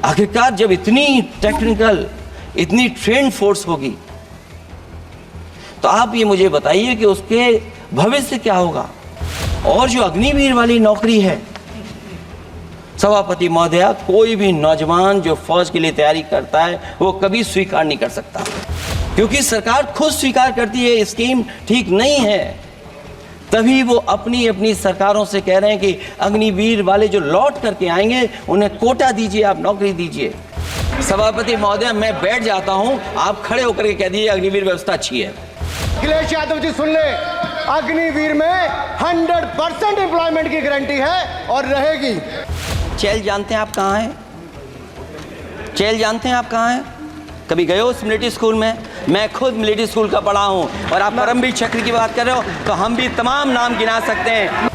आखिरकार जब इतनी टेक्निकल, इतनी ट्रेंड फोर्स होगी तो आप ये मुझे बताइए कि उसके भविष्य क्या होगा। और जो अग्निवीर वाली नौकरी है, सभापति महोदया, कोई भी नौजवान जो फौज के लिए तैयारी करता है वो कभी स्वीकार नहीं कर सकता, क्योंकि सरकार खुद स्वीकार करती है स्कीम ठीक नहीं है। तभी वो अपनी अपनी सरकारों से कह रहे हैं कि अग्निवीर वाले जो लौट करके आएंगे उन्हें कोटा दीजिए, आप नौकरी दीजिए। सभापति महोदय, मैं बैठ जाता हूं, आप खड़े होकर के कह दीजिए अग्निवीर व्यवस्था अच्छी है। अखिलेश यादव जी सुन ले, अग्निवीर में 100% एम्प्लॉयमेंट की गारंटी है और रहेगी। चैल जानते हैं आप कहाँ हैं? चैल जानते हैं आप कहाँ हैं? कभी गए हो उस मिलिट्री स्कूल में? मैं खुद मिलिट्री स्कूल का पढ़ा हूँ। और आप परमवीर चक्र की बात कर रहे हो तो हम भी तमाम नाम गिना सकते हैं।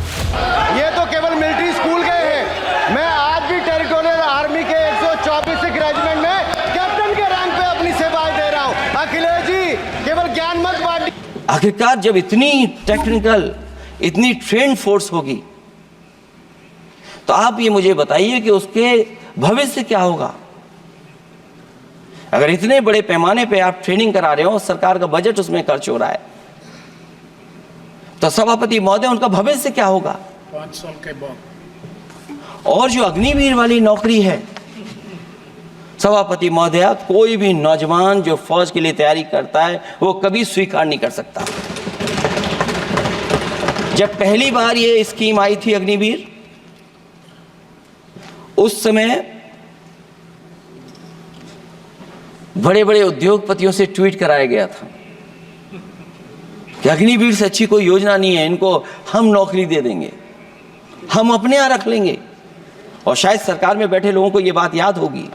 ये तो केवल मिलिट्री स्कूल गए हैं, मैं आज भी टेरिटोरियल आर्मी के 124 रेजिमेंट में कैप्टन के रैंक पे अपनी सेवाएं दे रहा हूँ। अखिलेश जी केवल ज्ञान मत बांटिए। आखिरकार जब इतनी टेक्निकल, इतनी ट्रेंड फोर्स होगी तो आप ये मुझे बताइए कि उसके भविष्य क्या होगा। अगर इतने बड़े पैमाने पे आप ट्रेनिंग करा रहे हो, सरकार का बजट उसमें खर्च हो रहा है, तो सभापति महोदय उनका भविष्य क्या होगा। 5 साल के बाद। और जो अग्निवीर वाली नौकरी है, सभापति महोदया, कोई भी नौजवान जो फौज के लिए तैयारी करता है वो कभी स्वीकार नहीं कर सकता। जब पहली बार ये स्कीम आई थी अग्निवीर, उस समय बड़े बड़े उद्योगपतियों से ट्वीट कराया गया था कि अग्निवीर से अच्छी कोई योजना नहीं है, इनको हम नौकरी दे देंगे, हम अपने यहां रख लेंगे। और शायद सरकार में बैठे लोगों को यह बात याद होगी,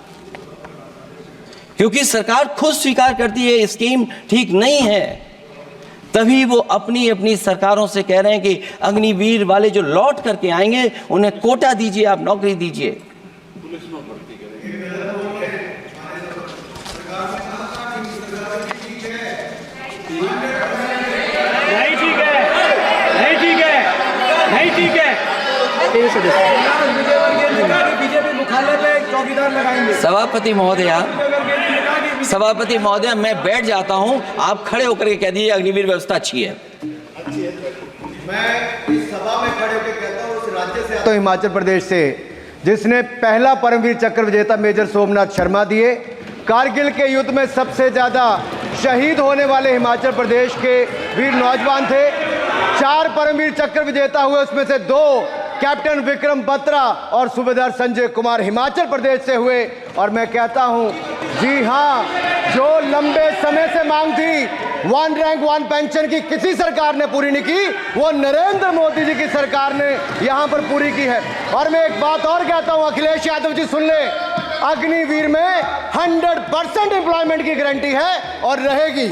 क्योंकि सरकार खुद स्वीकार करती है स्कीम ठीक नहीं है। तभी वो अपनी अपनी सरकारों से कह रहे हैं कि अग्निवीर वाले जो लौट करके आएंगे उन्हें कोटा दीजिए, आप नौकरी दीजिए। नहीं ठीक है, नहीं ठीक है, नहीं ठीक है। बीजेपी मुख्यालय पे चौकीदार लगाएंगे। सभापति महोदय, मैं बैठ जाता हूं, आप खड़े होकर के कह दीजिए अग्निवीर व्यवस्था अच्छी है। मैं इस सभा में खड़े होकर कहता हूं, उस राज्य से तो हिमाचल प्रदेश से जिसने पहला परमवीर चक्र विजेता मेजर सोमनाथ शर्मा दिए, कारगिल के युद्ध में सबसे ज्यादा शहीद होने वाले हिमाचल प्रदेश के वीर नौजवान थे। 4 परमवीर चक्र विजेता हुए, उसमें से 2 कैप्टन विक्रम बत्रा और सूबेदार संजय कुमार हिमाचल प्रदेश से हुए। और मैं कहता हूं, जी हां, जो लंबे समय से मांग थी 1 रैंक 1 पेंशन की किसी सरकार ने पूरी नहीं की, वो नरेंद्र मोदी जी की सरकार ने यहां पर पूरी की है। और मैं एक बात और कहता हूं, अखिलेश यादव जी सुन ले, अग्निवीर में 100% एम्प्लॉयमेंट की गारंटी है और रहेगी।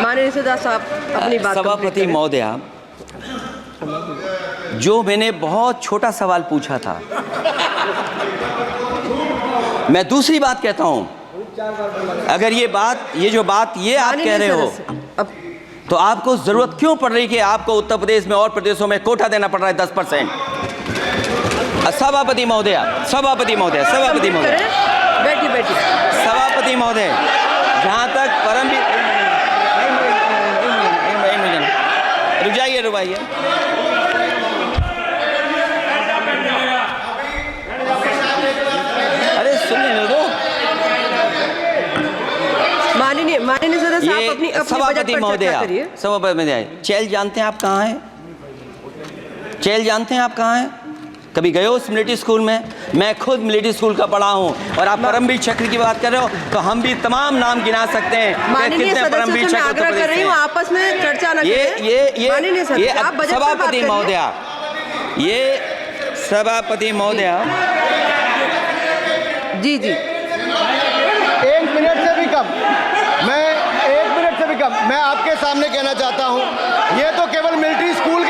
माननीय सदा साहब अपनी बात। सभापति महोदया, जो मैंने बहुत छोटा सवाल पूछा था, मैं दूसरी बात कहता हूं। अगर ये जो बात आप कह रहे हो, तो आपको जरूरत क्यों पड़ रही कि आपको उत्तर प्रदेश में और प्रदेशों में कोटा देना पड़ रहा है 10%? सभापति महोदय, बैठी सभापति महोदय, जहां तक परमवीर, रुक जाइए। अरे सुन लेने दो। माननीय सदा साहब अपनी सभापति महोदय, चैल जानते हैं आप कहाँ हैं? चैल जानते हैं आप कहाँ हैं? कभी गए हो उस मिलिट्री स्कूल में? मैं खुद मिलिट्री स्कूल का पढ़ा हूँ। और आप परमवीर चक्र की बात कर रहे हो तो हम भी तमाम नाम गिना सकते हैं। माननीय सदस्यों से मैं आग्रह कर रही हूँ, आपस में चर्चा न करें। सभापति महोदया, ये सभापति महोदया, जी 1 मिनट से भी कम, मैं 1 मिनट से भी कम मैं आपके सामने कहना चाहता हूं, ये तो केवल मिलिट्री स्कूल